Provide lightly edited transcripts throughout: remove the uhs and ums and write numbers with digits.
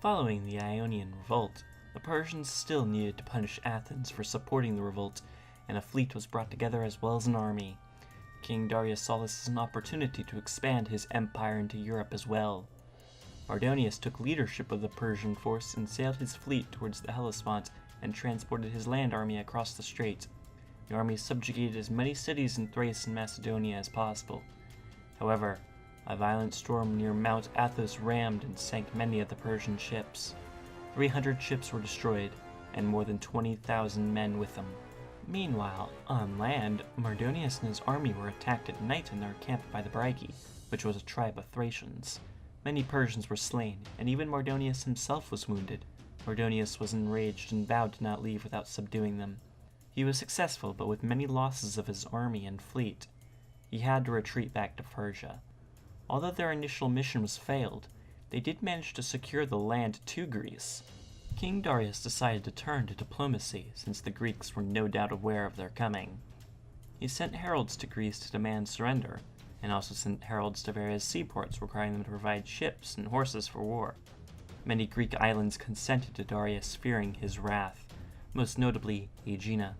Following the Ionian Revolt, the Persians still needed to punish Athens for supporting the revolt, and a fleet was brought together as well as an army. King Darius saw this as an opportunity to expand his empire into Europe as well. Mardonius took leadership of the Persian force and sailed his fleet towards the Hellespont and transported his land army across the strait. The army subjugated as many cities in Thrace and Macedonia as possible. However, a violent storm near Mount Athos rammed and sank many of the Persian ships. 300 ships were destroyed, and more than 20,000 men with them. Meanwhile, on land, Mardonius and his army were attacked at night and they were camped by the Brygi, which was a tribe of Thracians. Many Persians were slain, and even Mardonius himself was wounded. Mardonius was enraged and vowed to not leave without subduing them. He was successful, but with many losses of his army and fleet. He had to retreat back to Persia. Although their initial mission was failed, they did manage to secure the land to Greece. King Darius decided to turn to diplomacy, since the Greeks were no doubt aware of their coming. He sent heralds to Greece to demand surrender, and also sent heralds to various seaports requiring them to provide ships and horses for war. Many Greek islands consented to Darius, fearing his wrath, most notably Aegina.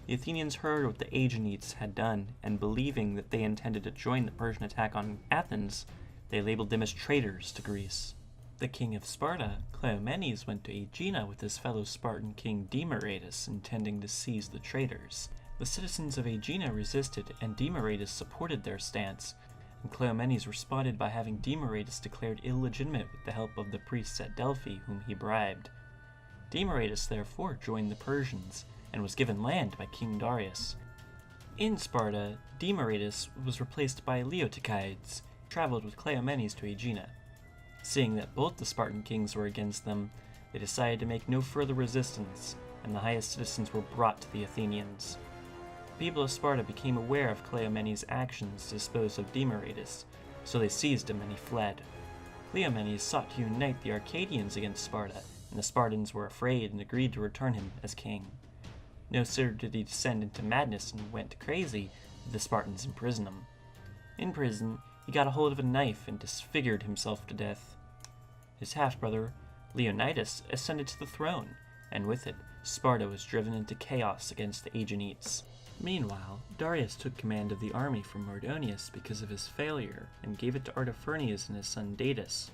The Athenians heard what the Aeginetes had done, and believing that they intended to join the Persian attack on Athens, they labeled them as traitors to Greece. The king of Sparta, Cleomenes, went to Aegina with his fellow Spartan king Demaratus, intending to seize the traitors. The citizens of Aegina resisted, and Demaratus supported their stance, and Cleomenes responded by having Demaratus declared illegitimate with the help of the priests at Delphi, whom he bribed. Demaratus therefore joined the Persians, and was given land by King Darius. In Sparta, Demaratus was replaced by Leotychides, who traveled with Cleomenes to Aegina. Seeing that both the Spartan kings were against them, they decided to make no further resistance, and the highest citizens were brought to the Athenians. The people of Sparta became aware of Cleomenes' actions to dispose of Demaratus, so they seized him and he fled. Cleomenes sought to unite the Arcadians against Sparta, and the Spartans were afraid and agreed to return him as king. No sooner did he descend into madness and went crazy, did the Spartans imprison him. In prison, he got a hold of a knife and disfigured himself to death. His half-brother, Leonidas, ascended to the throne, and with it, Sparta was driven into chaos against the Aeginetes. Meanwhile, Darius took command of the army from Mardonius because of his failure, and gave it to Artaphernes and his son Datis.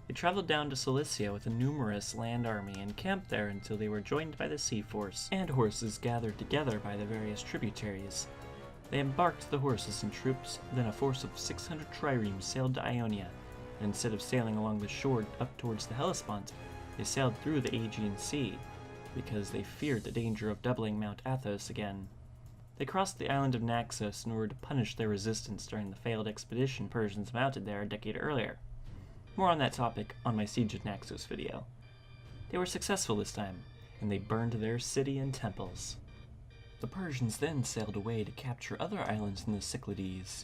They traveled down to Cilicia with a numerous land army and camped there until they were joined by the sea force and horses gathered together by the various tributaries. They embarked the horses and troops, then a force of 600 triremes sailed to Ionia, and instead of sailing along the shore up towards the Hellespont, they sailed through the Aegean Sea, because they feared the danger of doubling Mount Athos again. They crossed the island of Naxos in order to punish their resistance during the failed expedition Persians mounted there a decade earlier. More on that topic on my Siege of Naxos video. They were successful this time, and they burned their city and temples. The Persians then sailed away to capture other islands in the Cyclades.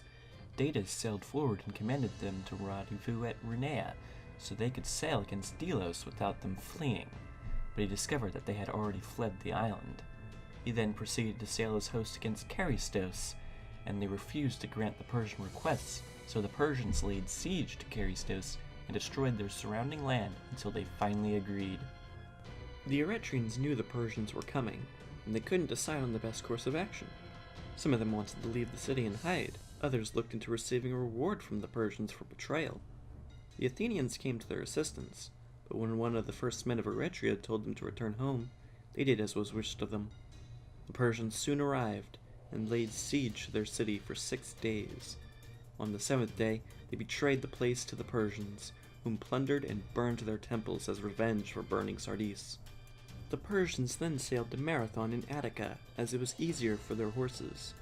Datis sailed forward and commanded them to rendezvous at Runea, so they could sail against Delos without them fleeing, but he discovered that they had already fled the island. He then proceeded to sail his host against Carystos, and they refused to grant the Persian requests, so the Persians laid siege to Carystos and destroyed their surrounding land until they finally agreed. The Eretrians knew the Persians were coming, and they couldn't decide on the best course of action. Some of them wanted to leave the city and hide, others looked into receiving a reward from the Persians for betrayal. The Athenians came to their assistance, but when one of the first men of Eretria told them to return home, they did as was wished of them. The Persians soon arrived, and laid siege to their city for 6 days. On the 7th day, they betrayed the place to the Persians, whom plundered and burned their temples as revenge for burning Sardis. The Persians then sailed to Marathon in Attica, as it was easier for their horses.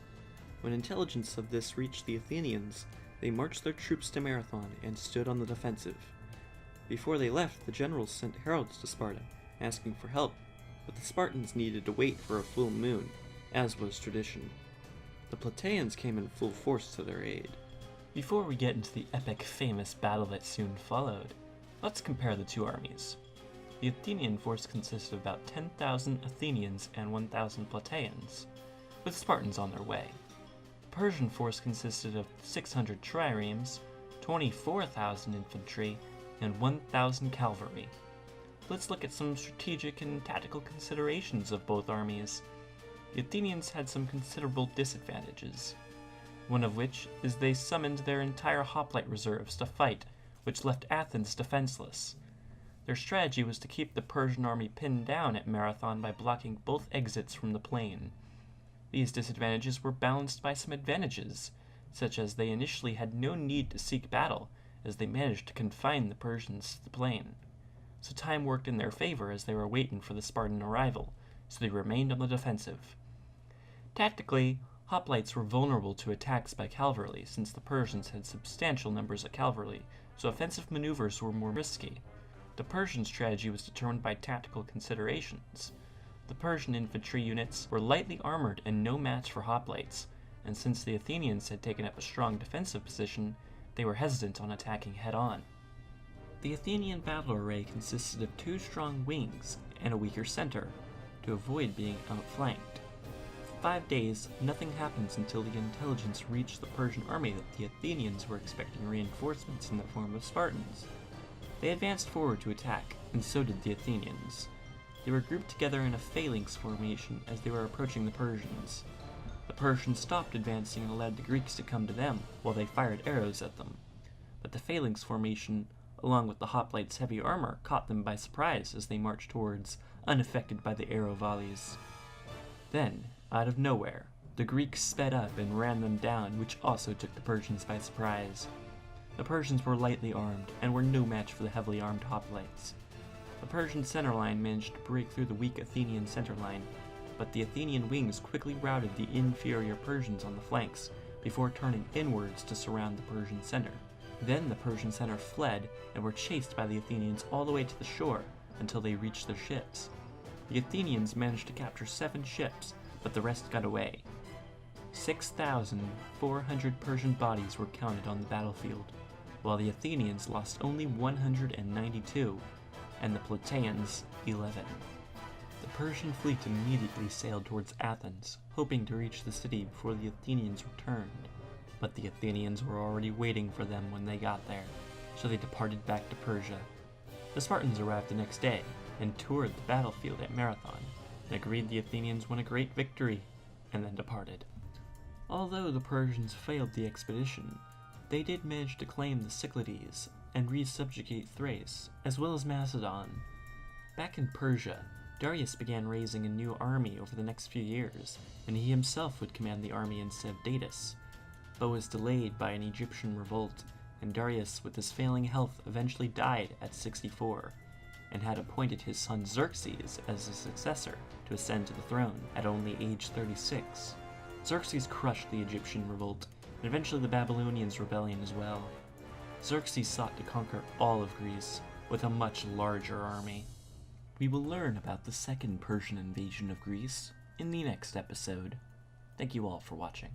When intelligence of this reached the Athenians, they marched their troops to Marathon and stood on the defensive. Before they left, the generals sent heralds to Sparta, asking for help, but the Spartans needed to wait for a full moon, as was tradition. The Plataeans came in full force to their aid. Before we get into the epic famous battle that soon followed, let's compare the two armies. The Athenian force consisted of about 10,000 Athenians and 1,000 Plataeans, with Spartans on their way. The Persian force consisted of 600 triremes, 24,000 infantry, and 1,000 cavalry, let's look at some strategic and tactical considerations of both armies. The Athenians had some considerable disadvantages, one of which is they summoned their entire hoplite reserves to fight, which left Athens defenseless. Their strategy was to keep the Persian army pinned down at Marathon by blocking both exits from the plain. These disadvantages were balanced by some advantages, such as they initially had no need to seek battle, as they managed to confine the Persians to the plain. So time worked in their favor as they were waiting for the Spartan arrival, so they remained on the defensive. Tactically, hoplites were vulnerable to attacks by cavalry since the Persians had substantial numbers of cavalry, so offensive maneuvers were more risky. The Persian strategy was determined by tactical considerations. The Persian infantry units were lightly armored and no match for hoplites, and since the Athenians had taken up a strong defensive position, they were hesitant on attacking head-on. The Athenian battle array consisted of 2 strong wings and a weaker center, to avoid being outflanked. For 5 days, nothing happens until the intelligence reached the Persian army that the Athenians were expecting reinforcements in the form of Spartans. They advanced forward to attack, and so did the Athenians. They were grouped together in a phalanx formation as they were approaching the Persians. The Persians stopped advancing and allowed the Greeks to come to them while they fired arrows at them. But the phalanx formation, along with the hoplites' heavy armor, caught them by surprise as they marched towards, unaffected by the arrow volleys. Then, out of nowhere, the Greeks sped up and ran them down, which also took the Persians by surprise. The Persians were lightly armed and were no match for the heavily armed hoplites. The Persian center line managed to break through the weak Athenian center line, but the Athenian wings quickly routed the inferior Persians on the flanks before turning inwards to surround the Persian center. Then the Persian center fled and were chased by the Athenians all the way to the shore until they reached their ships. The Athenians managed to capture 7 ships, but the rest got away. 6,400 Persian bodies were counted on the battlefield, while the Athenians lost only 192, and the Plataeans 11. The Persian fleet immediately sailed towards Athens, hoping to reach the city before the Athenians returned. But the Athenians were already waiting for them when they got there, so they departed back to Persia. The Spartans arrived the next day and toured the battlefield at Marathon, and agreed the Athenians won a great victory, and then departed. Although the Persians failed the expedition, they did manage to claim the Cyclades and resubjugate Thrace, as well as Macedon. Back in Persia, Darius began raising a new army over the next few years, and he himself would command the army instead of Datis, but was delayed by an Egyptian revolt, and Darius, with his failing health, eventually died at 64, and had appointed his son Xerxes as his successor to ascend to the throne at only age 36. Xerxes crushed the Egyptian revolt, and eventually the Babylonians' rebellion as well. Xerxes sought to conquer all of Greece with a much larger army. We will learn about the second Persian invasion of Greece in the next episode. Thank you all for watching.